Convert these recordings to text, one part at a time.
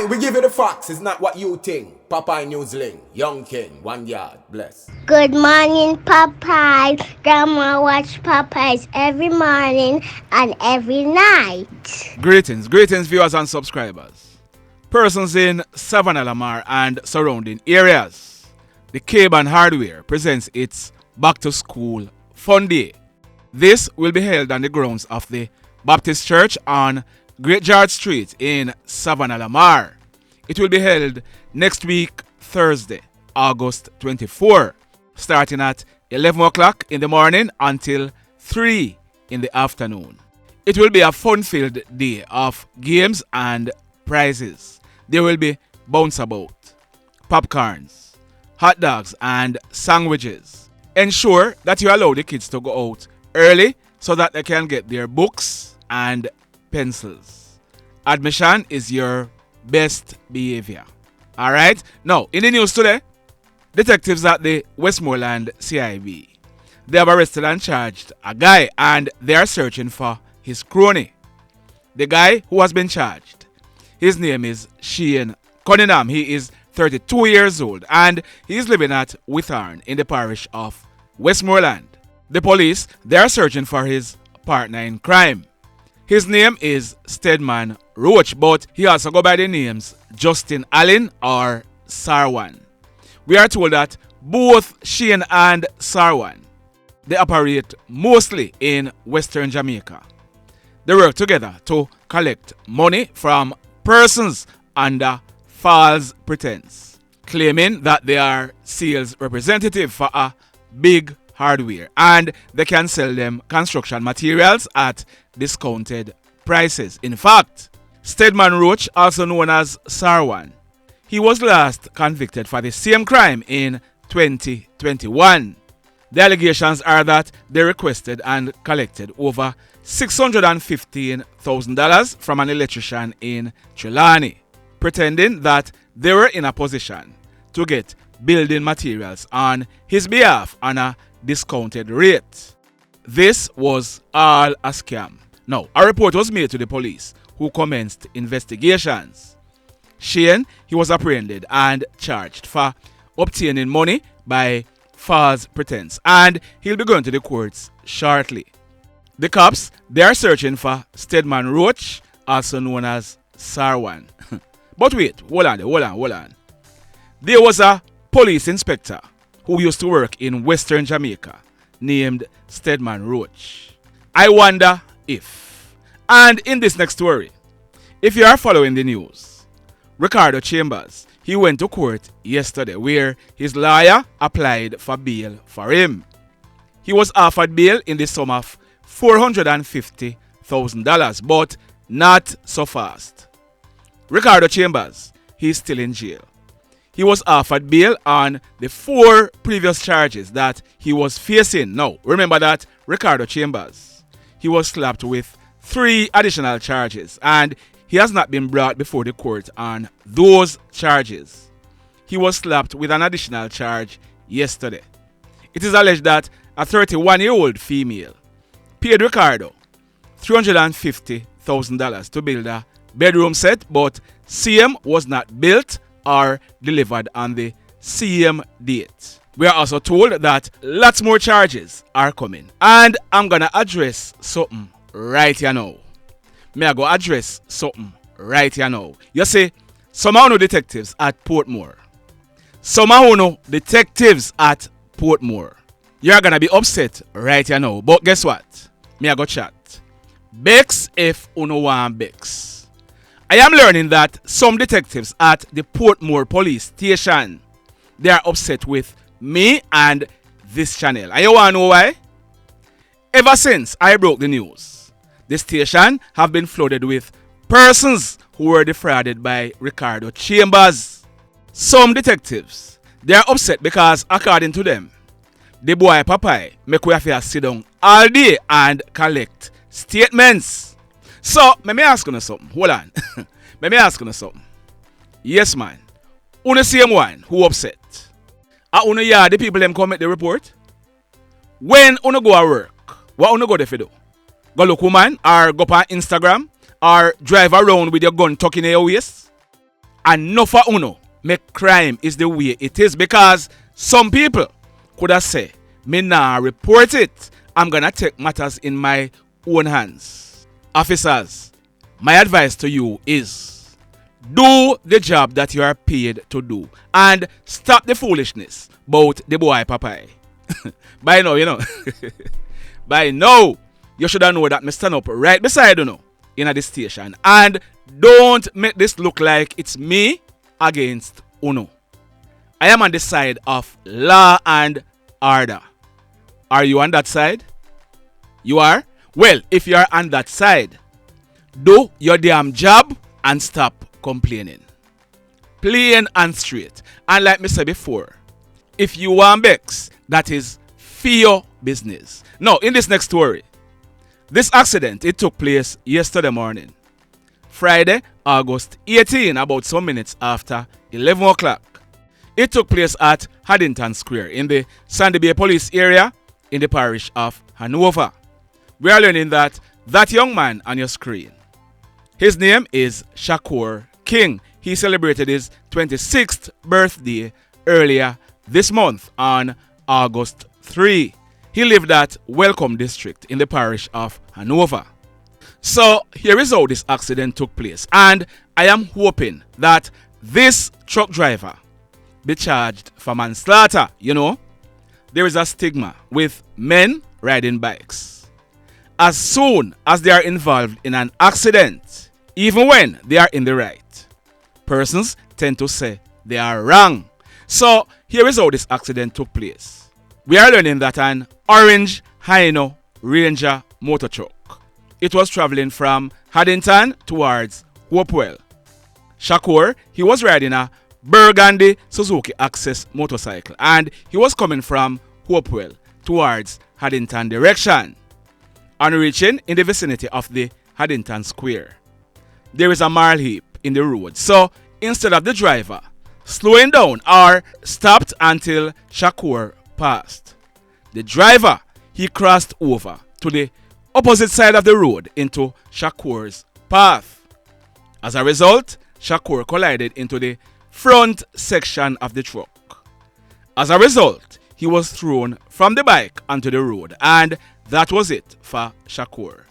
Aye, we give you the facts. It's not what you think. Popeye Newsling, Young King, 1 yard, bless. Good morning, Popeye. Grandma watch Popeyes every morning and every night. Greetings, viewers and subscribers. Persons in Savannah, Lamar and surrounding areas. The Caregiver Hardware presents its Back to School Fun Day. This will be held on the grounds of the Baptist Church on Great George Street in Savannah, Lamar. It will be held next week, Thursday, August 24, starting at 11 o'clock in the morning until 3 in the afternoon. It will be a fun-filled day of games and prizes. There will be bounce about, popcorns, hot dogs and sandwiches. Ensure that you allow the kids to go out early so that they can get their books and pencils. Admission is your best behavior. Alright? Now, in the news today, detectives at the Westmoreland CIB, they have arrested and charged a guy and they are searching for his crony. The guy who has been charged, his name is Cunningham. He is 32 years old and he is living at Withorn in the parish of Westmoreland. The police, they are searching for his partner in crime. His name is Steadman Roach, but he also go by the names Justin Allen or Sarwan. We are told that both Shane and Sarwan, they operate mostly in Western Jamaica. They work together to collect money from persons under false pretense, claiming that they are sales representative for a big hardware and they can sell them construction materials at discounted prices. In fact, Steadman Roach, also known as Sarwan, he was last convicted for the same crime in 2021. The allegations are that they requested and collected over $615,000 from an electrician in Twele, pretending that they were in a position to get building materials on his behalf on a discounted rate. This was all a scam. Now, a report was made to the police who commenced investigations. Shane, he was apprehended and charged for obtaining money by false pretense and he'll be going to the courts shortly. The cops, they are searching for Steadman Roach, also known as Sarwan. But wait, hold on. There was a police inspector who used to work in Western Jamaica named Steadman Roach. I wonder if. And in this next story, if you are following the news, Ricardo Chambers, he went to court yesterday where his lawyer applied for bail for him. He was offered bail in the sum of $450,000, but not so fast. Ricardo Chambers, he's still in jail. He was offered bail on the 4 previous charges that he was facing. Now, remember that Ricardo Chambers, he was slapped with 3 additional charges and he has not been brought before the court on those charges. He was slapped with an additional charge yesterday. It is alleged that a 31-year-old female paid Ricardo $350,000 to build a bedroom set, but CM was not built or delivered on the same date. We are also told that lots more charges are coming. And I'm gonna address something right here now. You see, some of the detectives at Portmore. You're gonna be upset right here now. But guess what? I go chat. Bex if uno want Bex. I am learning that some detectives at the Portmore police station, they are upset with me and this channel. And you want to know why? Ever since I broke the news, the station have been flooded with persons who were defrauded by Ricardo Chambers. Some detectives, they are upset because according to them, the boy Popeye make we have to sit down all day and collect statements. So, let me ask you something. Hold on. Let me ask you something. Yes, man. Una same one who upset. Una yeah, the people them come make the report. When una go to work, what una go there for do? Go look woman or go on Instagram or drive around with your gun tucked in your waist? And no for uno make crime is the way it is, because some people could have said, me nah report it. I'm gonna take matters in my own hands. Officers, my advice to you is do the job that you are paid to do and stop the foolishness about the boy Popeye. By now, you know. By now, you should have know that me stand up right beside you know in the station. And don't make this look like it's me against Uno. I am on the side of law and order. Are you on that side? You are? Well, if you are on that side, do your damn job and stop complaining. Plain and straight. And like me said before, if you want Bex, that is for your business. Now, in this next story, this accident, it took place yesterday morning. Friday, August 18, about some minutes after 11 o'clock. It took place at Haddington Square in the Sandy Bay Police area in the parish of Hanover. We are learning that young man on your screen, his name is Shaquore King. He celebrated his 26th birthday earlier this month on August 3. He lived at Welcome District in the parish of Hanover. So here is how this accident took place, and I am hoping that this truck driver be charged for manslaughter. You know, there is a stigma with men riding bikes. As soon as they are involved in an accident, even when they are in the right, persons tend to say they are wrong. So here is how this accident took place. We are learning that an orange Hino Ranger motor truck, it was traveling from Haddington towards Hopewell. Shaquore, he was riding a burgundy Suzuki Access motorcycle and he was coming from Hopewell towards Haddington direction. On reaching in the vicinity of the Haddington Square, there is a marl heap in the road. So instead of the driver slowing down or stopped until Shaquore passed, the driver, he crossed over to the opposite side of the road into Shaquore's path. As a result, Shaquore collided into the front section of the truck. As a result, he was thrown from the bike onto the road, and that was it for Shaquore.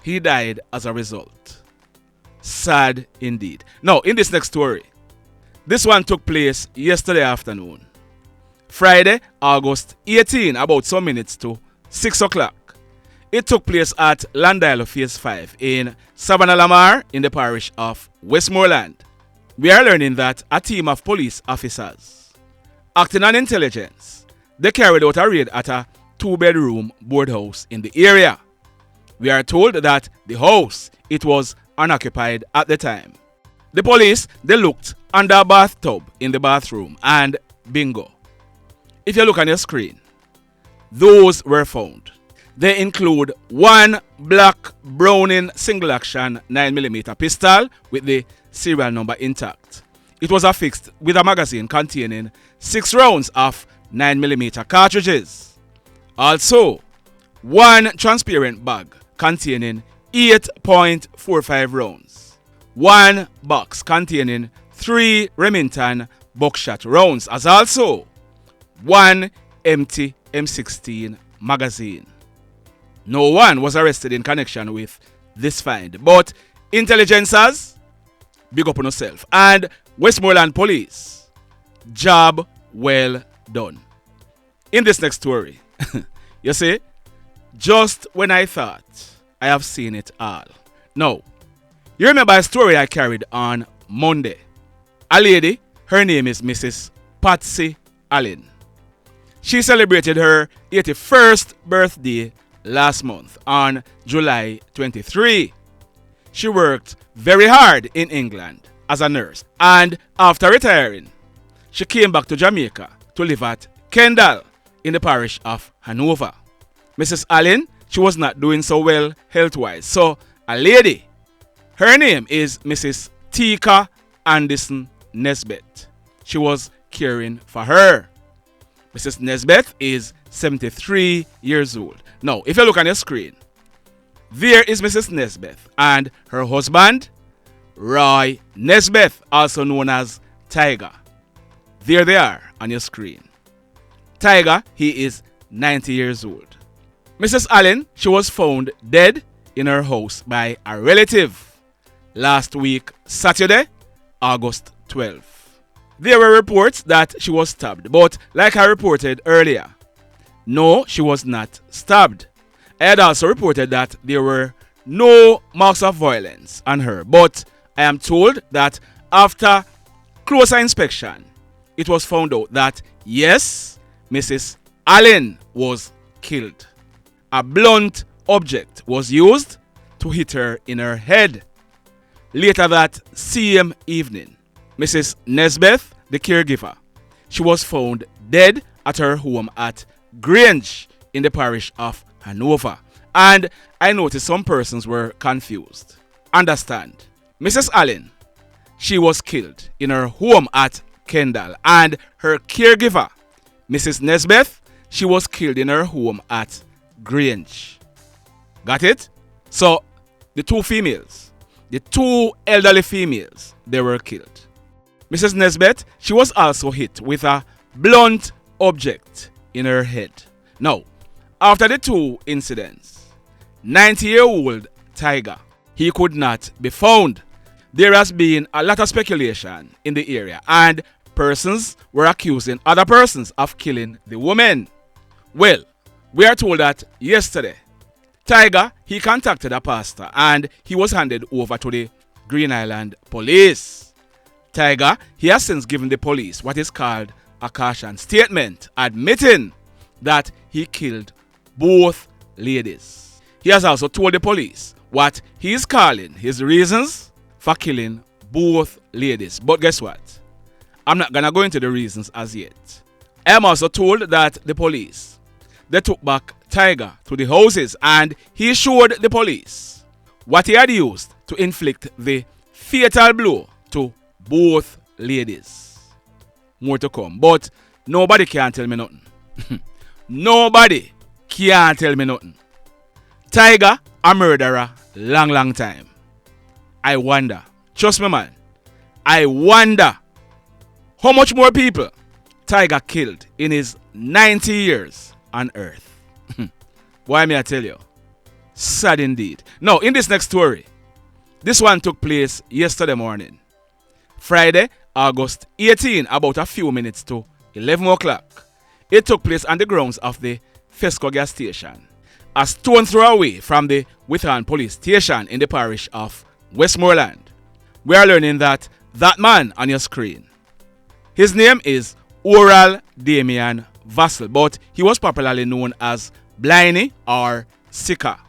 He died as a result. Sad indeed. Now, in this next story, this one took place yesterday afternoon. Friday, August 18, about some minutes to 6 o'clock. It took place at Landile Phase 5 in Savannah Lamar in the parish of Westmoreland. We are learning that a team of police officers, acting on intelligence, they carried out a raid at a 2-bedroom boardhouse in the area. We are told that the house, it was unoccupied at the time. The police, they looked under a bathtub in the bathroom and bingo. If you look on your screen, those were found. They include one black Browning single action 9mm pistol with the serial number intact. It was affixed with a magazine containing 6 rounds of 9mm cartridges. Also, one transparent bag containing 8.45 rounds. One box containing 3 Remington buckshot rounds, as also one empty M16 magazine. No one was arrested in connection with this find, but intelligencers, big up on yourself, and Westmoreland Police, job well done. In this next story, you see, just when I thought I have seen it all. Now, you remember a story I carried on Monday. A lady, her name is Mrs. Patsy Allen. She celebrated her 81st birthday last month on July 23. She worked very hard in England as a nurse, and after retiring, she came back to Jamaica to live at Kendall in the parish of Hanover. Mrs. Allen, she was not doing so well health-wise, so a lady, her name is Mrs. Teka Anderson Nesbeth. She was caring for her. Mrs. Nesbeth is 73 years old. Now, if you look on your screen, there is Mrs. Nesbeth and her husband, Roy Nesbeth, also known as Teka. There they are on your screen. Teka, he is 90 years old. Mrs. Allen, she was found dead in her house by a relative last week, Saturday, August 12th. There were reports that she was stabbed, but like I reported earlier, no, she was not stabbed. I had also reported that there were no marks of violence on her, but I am told that after closer inspection, it was found out that yes, Mrs. Allen was killed. A blunt object was used to hit her in her head. Later that same evening, Mrs. Nesbeth, the caregiver, she was found dead at her home at Grange in the parish of Hanover. And I noticed some persons were confused. Understand, Mrs. Allen, she was killed in her home at Kendall, and her caregiver, Mrs. Nesbeth, she was killed in her home at Grange. Got it? So, the two females, the two elderly females, they were killed. Mrs. Nesbeth, she was also hit with a blunt object in her head. Now, after the two incidents, 90-year-old Teka, he could not be found. There has been a lot of speculation in the area, and persons were accusing other persons of killing the woman. Well, we are told that yesterday, Teka, he contacted a pastor and he was handed over to the Green Island police. Teka, he has since given the police what is called a caution statement, admitting that he killed both ladies. He has also told the police what he is calling his reasons for killing both ladies. But guess what? I'm not gonna go into the reasons as yet. I am also told that the police, they took back Teka to the houses and he showed the police what he had used to inflict the fatal blow to both ladies. More to come, but nobody can tell me nothing. Nobody can tell me nothing. Teka, a murderer, long time. I wonder, trust me man, I wonder how much more people Teka killed in his 90 years on earth. Why may I tell you? Sad indeed. Now, in this next story, this one took place yesterday morning. Friday, August 18, about a few minutes to 11 o'clock. It took place on the grounds of the Fesco gas station, a stone throw away from the Witham police station in the parish of Westmoreland. We are learning that man on your screen, his name is Oral Damion Vassell, but he was popularly known as Bliney or Sika.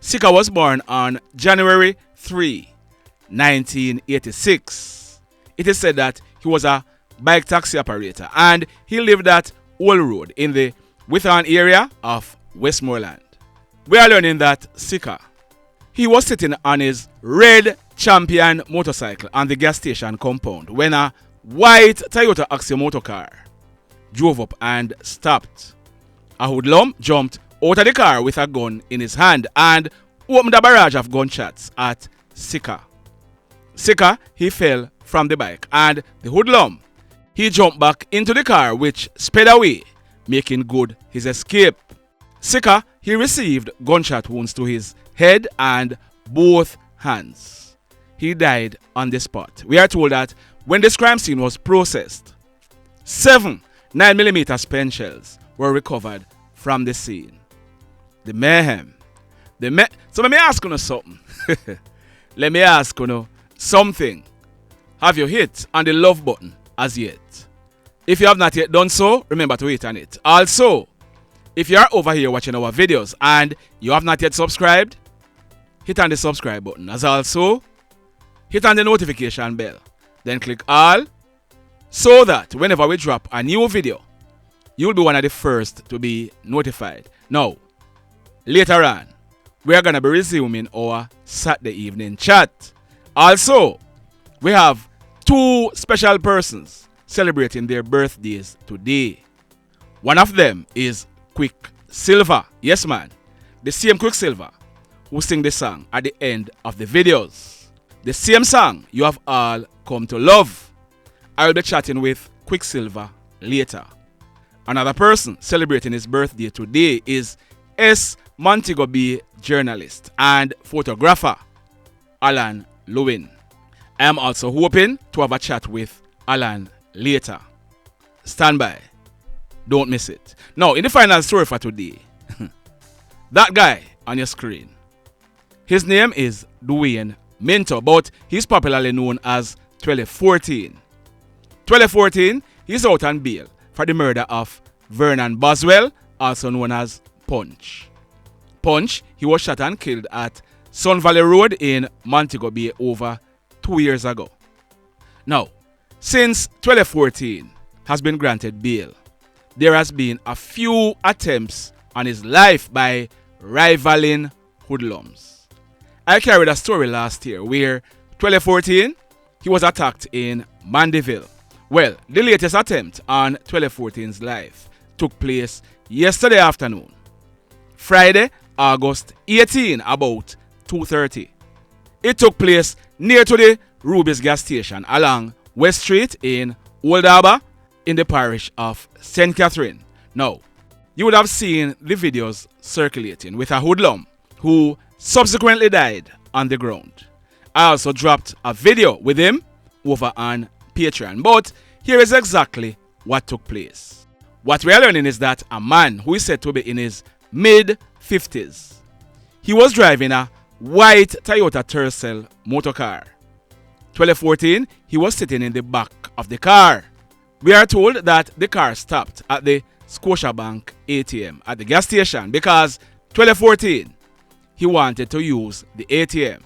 Sika was born on January 3, 1986. It is said that he was a bike taxi operator and he lived at Old Road in the Witham area of Westmoreland. We are learning that Sika, he was sitting on his red Champion motorcycle on the gas station compound when a white Toyota Axia motor car drove up and stopped. A hoodlum jumped out of the car with a gun in his hand and opened a barrage of gunshots at Sika. Sika, he fell from the bike and the hoodlum, he jumped back into the car which sped away, making good his escape. Sika, he received gunshot wounds to his head and both hands. He died on the spot. We are told that when this crime scene was processed, 7 9mm spent shells were recovered from the scene. The mayhem. So let me ask you something. Let me ask you something. Have you hit on the love button as yet? If you have not yet done so, remember to hit on it. Also, if you are over here watching our videos and you have not yet subscribed, hit on the subscribe button. As also, hit on the notification bell. Then click all so that whenever we drop a new video, you'll be one of the first to be notified. Now, later on, we are going to be resuming our Saturday evening chat. Also, we have 2 special persons celebrating their birthdays today. One of them is KlLLED. Yes, man. The same KlLLED who sing the song at the end of the videos. the same song you have all come to love. I will be chatting with Quicksilver later. Another person celebrating his birthday today is S. Montego Bay journalist and photographer Alan Lewin. I am also hoping to have a chat with Alan later. Stand by. Don't miss it. Now, in the final story for today, that guy on your screen, his name is Dwayne Minto, but he's popularly known as Twele 14. Twele 14, he's out on bail for the murder of Vernon Boswell, also known as Punch. Punch, he was shot and killed at Sun Valley Road in Montego Bay over 2 years ago. Now, since Twele 14 has been granted bail, there has been a few attempts on his life by rivaling hoodlums. I carried a story last year where Twele 14, he was attacked in Mandeville. Well, the latest attempt on Twele 14's life took place yesterday afternoon, Friday, August 18, about 2:30. It took place near to the Ruby's gas station along West Street in Old Harbour in the parish of St. Catherine. Now, you would have seen the videos circulating with a hoodlum who subsequently died on the ground. I also dropped a video with him over on Patreon, but here is exactly what took place. What we are learning is that a man who is said to be in his mid-50s, he was driving a white Toyota Tercel motorcar. Twele 14, he was sitting in the back of the car. We are told that the car stopped at the Scotiabank ATM at the gas station because Twele 14, he wanted to use the ATM.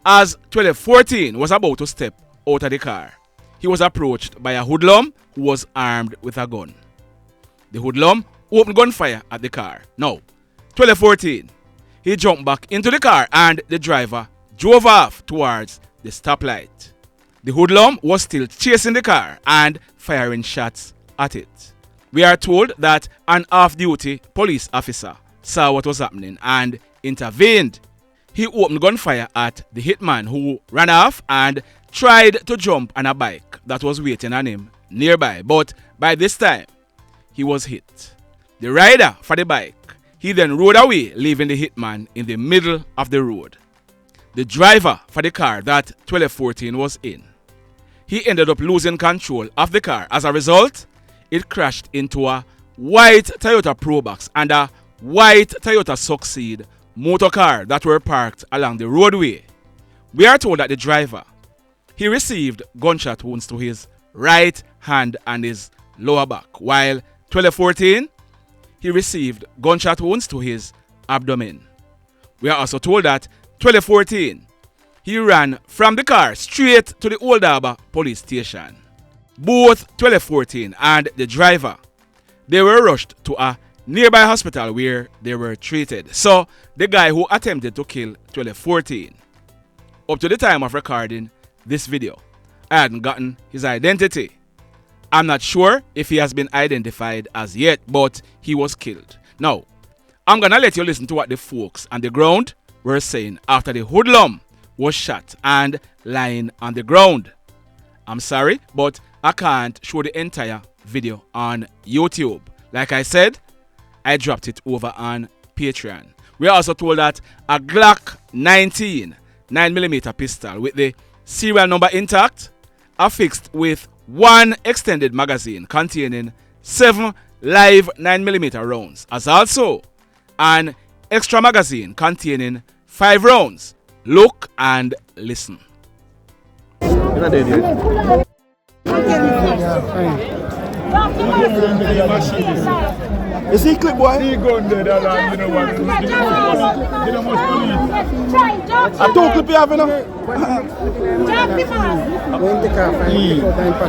As Twele 14 was about to step out of the car, he was approached by a hoodlum who was armed with a gun. The hoodlum opened gunfire at the car. Now, Twele 14, he jumped back into the car and the driver drove off towards the stoplight. The hoodlum was still chasing the car and firing shots at it. We are told that an off-duty police officer saw what was happening and intervened. He opened gunfire at the hitman who ran off and tried to jump on a bike that was waiting on him nearby, but by this time, he was hit. The rider for the bike, he then rode away, leaving the hitman in the middle of the road. The driver for the car that Twele 14 was in, he ended up losing control of the car. As a result, it crashed into a white Toyota Probox and a white Toyota Succeed motor car that were parked along the roadway. We are told that the driver, he received gunshot wounds to his right hand and his lower back, while Twele 14, he received gunshot wounds to his abdomen. We are also told that Twele 14, he ran from the car straight to the Old Harbour police station. Both Twele 14 and the driver, they were rushed to a nearby hospital where they were treated. So, the guy who attempted to kill Twele 14, up to the time of recording this video, I hadn't gotten his identity. I'm not sure if he has been identified as yet, but he was killed. Now, I'm gonna let you listen to what the folks on the ground were saying after the hoodlum was shot and lying on the ground. I'm sorry, but I can't show the entire video on YouTube. Like I said, I dropped it over on Patreon. We are also told that a Glock 19 9mm pistol with the serial number intact, affixed with one extended magazine containing 7 live 9mm rounds, as also an extra magazine containing 5 rounds. Look and listen. You see clip boy? See gun there, that you know what? You know much police. I told clip you have enough.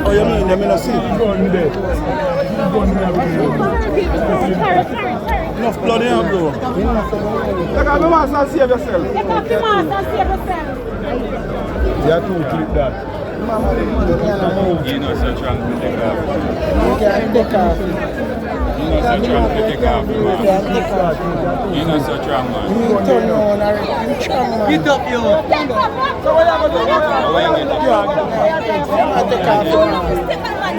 Oh, you mean not see? Gun there. Enough blood in your bro. Take off your mask and save yourself. You have to clip that. You know, so trying to take off. You're not so strong, man. Get up, yo. So what you going to do?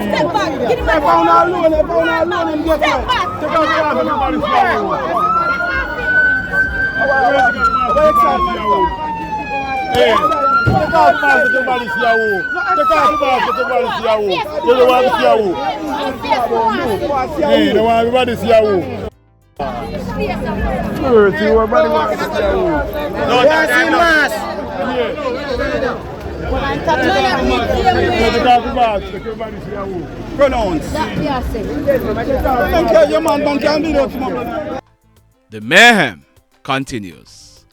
Step back. Get him alone and get out. Take out everybody's Hey, take out the mask, everybody see you. Take out the mask, everybody see you. You don't want to see you. Hey, you don't want everybody see you. See what everybody wants to see you. No, that's the mask. Take out the mask, everybody see you. Pronounce. The mayhem continues.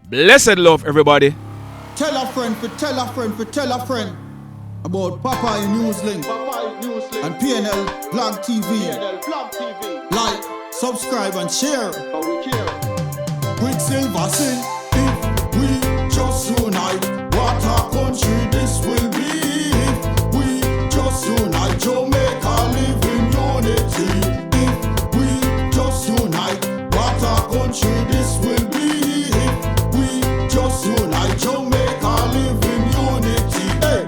Blessed love, everybody. Tell a friend for tell a friend for tell a friend about Papa Newslink and PNL Blog TV. Like, subscribe and share. Quicksilver sing, if we just unite, what a country this will be. If we just unite, Jamaica live in unity. If we just unite, what a country this will be. If we just unite, Jamaica live in unity. Hey,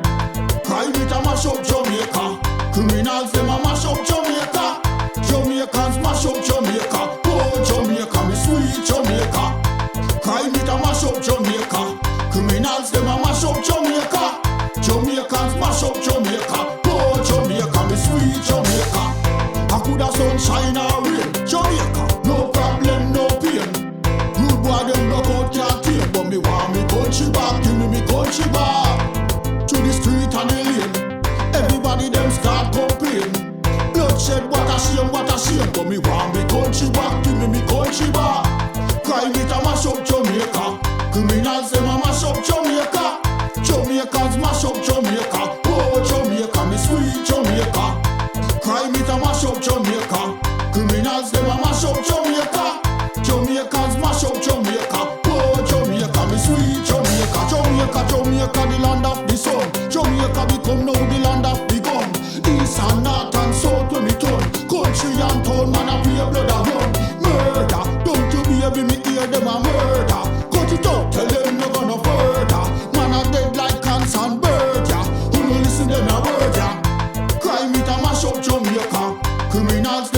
crime it a mash up Jamaica. Criminals them a mash up Jamaica. Jamaicans mash up Jamaica. Oh Jamaica, me sweet Jamaica. Crime it a mash up Jamaica. Criminals them a mash up Jamaica. Jamaicans mash up Jamaica. Oh Jamaica, me sweet Jamaica. I coulda sunshine or rain. Jamaica, no problem, no pain. Rude boy them knock out can't tame, but me want me country back. Give me country back. To the street and the lane, everybody them start complain. Bloodshed, what a shame, but me want me country back. Give me country back. Crime it a mash up Jamaica. Criminals them a mash up Jamaica. Jamaicans mash up Jamaica. Oh Jamaica, me sweet Jamaica. Crime it a mash up Jamaica. Criminals them a mash up Jamaica. Jamaicans mash up Jamaica. Oh Jamaica, me sweet Jamaica. Jamaica, Jamaica, the land of the sun. Jamaica become now the land of the gun. East and north and south when we turn. Country and town, man a pay blood a run. Murder, don't you baby me hear them a murder. Cut it out, tell them no gonna further. Man a dead like cans and bird, yeah. Who no listen them a word, yeah. Crime it a mash up Jamaica. Criminals